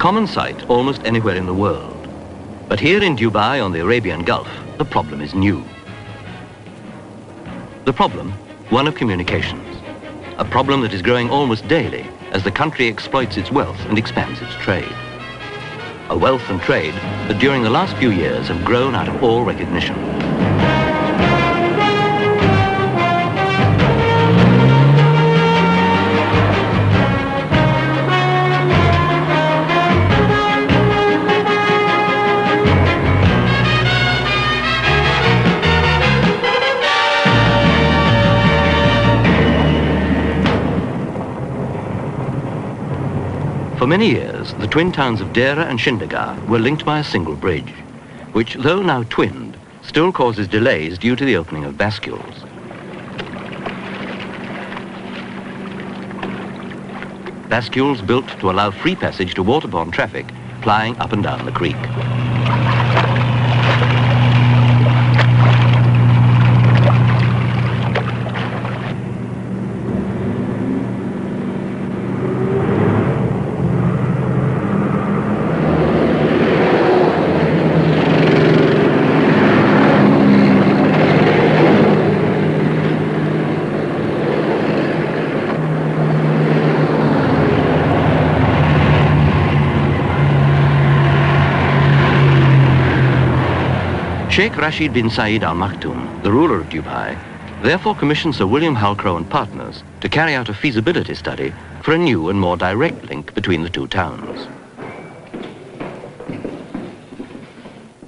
common sight almost anywhere in the world. But here in Dubai on the Arabian Gulf, the problem is new. The problem, one of communications. A problem that is growing almost daily as the country exploits its wealth and expands its trade. A wealth and trade that during the last few years have grown out of all recognition. For many years, the twin towns of Deira and Shindagar were linked by a single bridge, which, though now twinned, still causes delays due to the opening of bascules. Bascules built to allow free passage to waterborne traffic plying up and down the creek. Sheikh Rashid bin Saeed Al Maktoum, the ruler of Dubai, therefore commissioned Sir William Halcrow and partners to carry out a feasibility study for a new and more direct link between the two towns.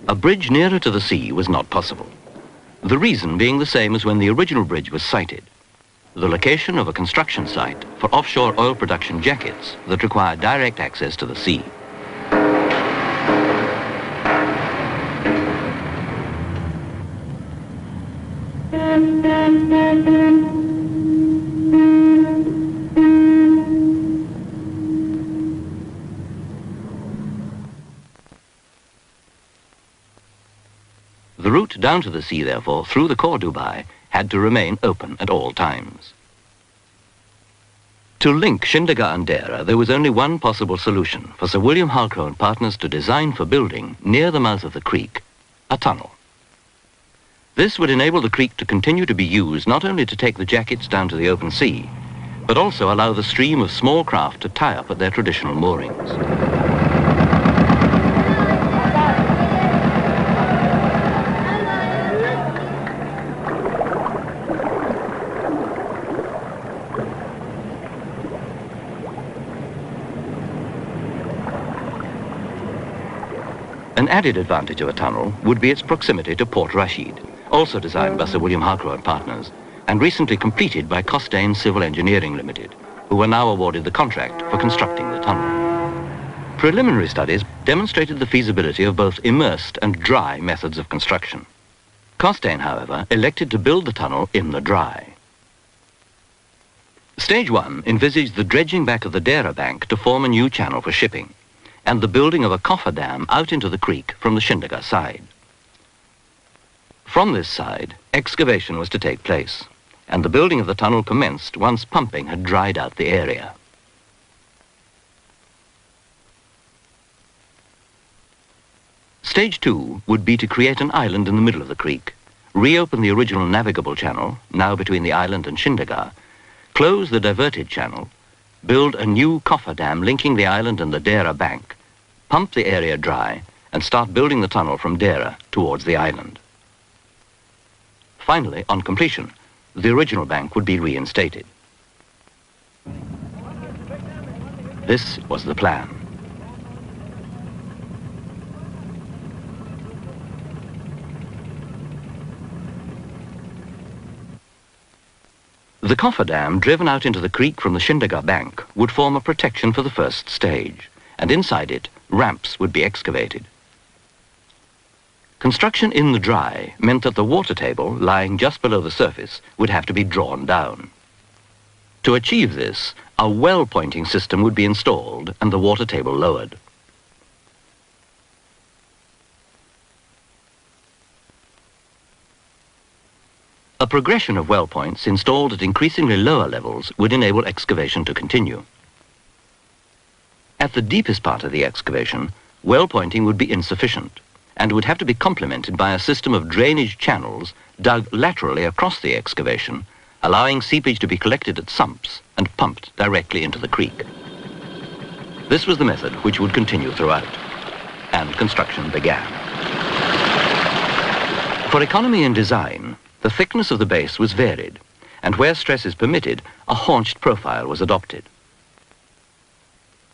A bridge nearer to the sea was not possible. The reason being the same as when the original bridge was sited: the location of a construction site for offshore oil production jackets that require direct access to the sea. The route down to the sea, therefore, through the core Dubai, had to remain open at all times. To link Shindagar and Deira, there was only one possible solution for Sir William Halcrow and partners to design for building, near the mouth of the creek, a tunnel. This would enable the creek to continue to be used not only to take the jackets down to the open sea, but also allow the stream of small craft to tie up at their traditional moorings. An added advantage of a tunnel would be its proximity to Port Rashid, also designed by Sir William Halcrow and partners, and recently completed by Costain Civil Engineering Limited, who were now awarded the contract for constructing the tunnel. Preliminary studies demonstrated the feasibility of both immersed and dry methods of construction. Costain, however, elected to build the tunnel in the dry. Stage 1 envisaged the dredging back of the Deira bank to form a new channel for shipping, and the building of a coffer dam out into the creek from the Shindagar side. From this side, excavation was to take place, and the building of the tunnel commenced once pumping had dried out the area. Stage 2 would be to create an island in the middle of the creek, reopen the original navigable channel, now between the island and Shindagar, close the diverted channel, build a new coffer dam linking the island and the Deira bank, pump the area dry, and start building the tunnel from Deira towards the island. Finally, on completion, the original bank would be reinstated. This was the plan. The coffer dam, driven out into the creek from the Shindagar bank, would form a protection for the first stage, and inside it, ramps would be excavated. Construction in the dry meant that the water table, lying just below the surface, would have to be drawn down. To achieve this, a well pointing system would be installed and the water table lowered. A progression of well points installed at increasingly lower levels would enable excavation to continue. At the deepest part of the excavation, well pointing would be insufficient and would have to be complemented by a system of drainage channels dug laterally across the excavation, allowing seepage to be collected at sumps and pumped directly into the creek. This was the method which would continue throughout, and construction began. For economy in design, the thickness of the base was varied, and where stress is permitted, a haunched profile was adopted.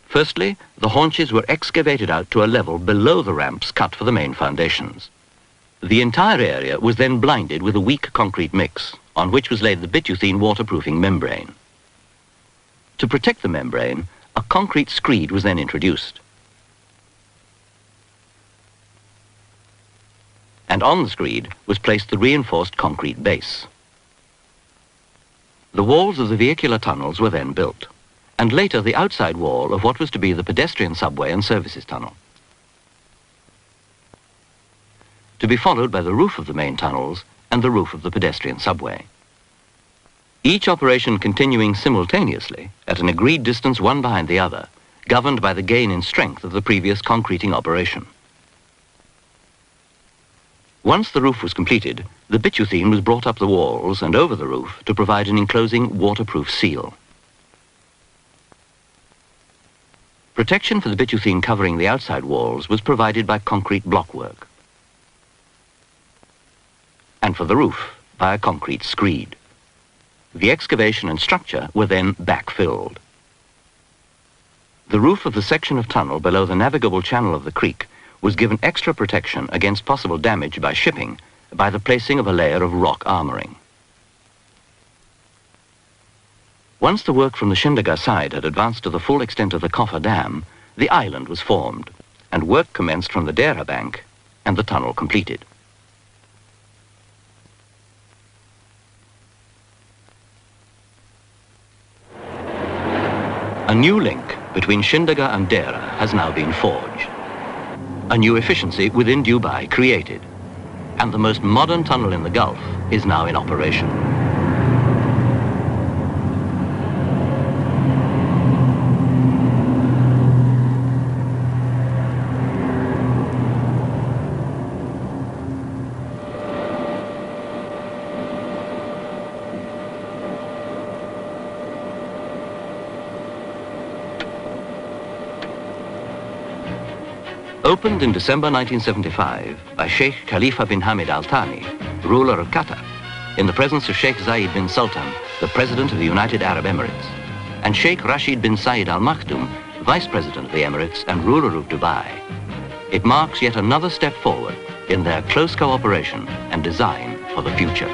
Firstly, the haunches were excavated out to a level below the ramps cut for the main foundations. The entire area was then blinded with a weak concrete mix, on which was laid the bituthene waterproofing membrane. To protect the membrane, a concrete screed was then introduced. And on the screed was placed the reinforced concrete base. The walls of the vehicular tunnels were then built, and later the outside wall of what was to be the pedestrian subway and services tunnel, to be followed by the roof of the main tunnels and the roof of the pedestrian subway. Each operation continuing simultaneously at an agreed distance one behind the other, governed by the gain in strength of the previous concreting operation. Once the roof was completed, the bituthene was brought up the walls and over the roof to provide an enclosing waterproof seal. Protection for the bituthene covering the outside walls was provided by concrete blockwork, and for the roof by a concrete screed. The excavation and structure were then backfilled. The roof of the section of tunnel below the navigable channel of the creek was given extra protection against possible damage by shipping by the placing of a layer of rock armoring. Once the work from the Shindaga side had advanced to the full extent of the coffer dam, the island was formed, and work commenced from the Dera bank and the tunnel completed. A new link between Shindaga and Dera has now been forged. A new efficiency within Dubai created, and the most modern tunnel in the Gulf is now in operation. Opened in December 1975 by Sheikh Khalifa bin Hamid Al Thani, ruler of Qatar, in the presence of Sheikh Zayed bin Sultan, the President of the United Arab Emirates, and Sheikh Rashid bin Zayed Al Maktoum, Vice President of the Emirates and ruler of Dubai. It marks yet another step forward in their close cooperation and design for the future.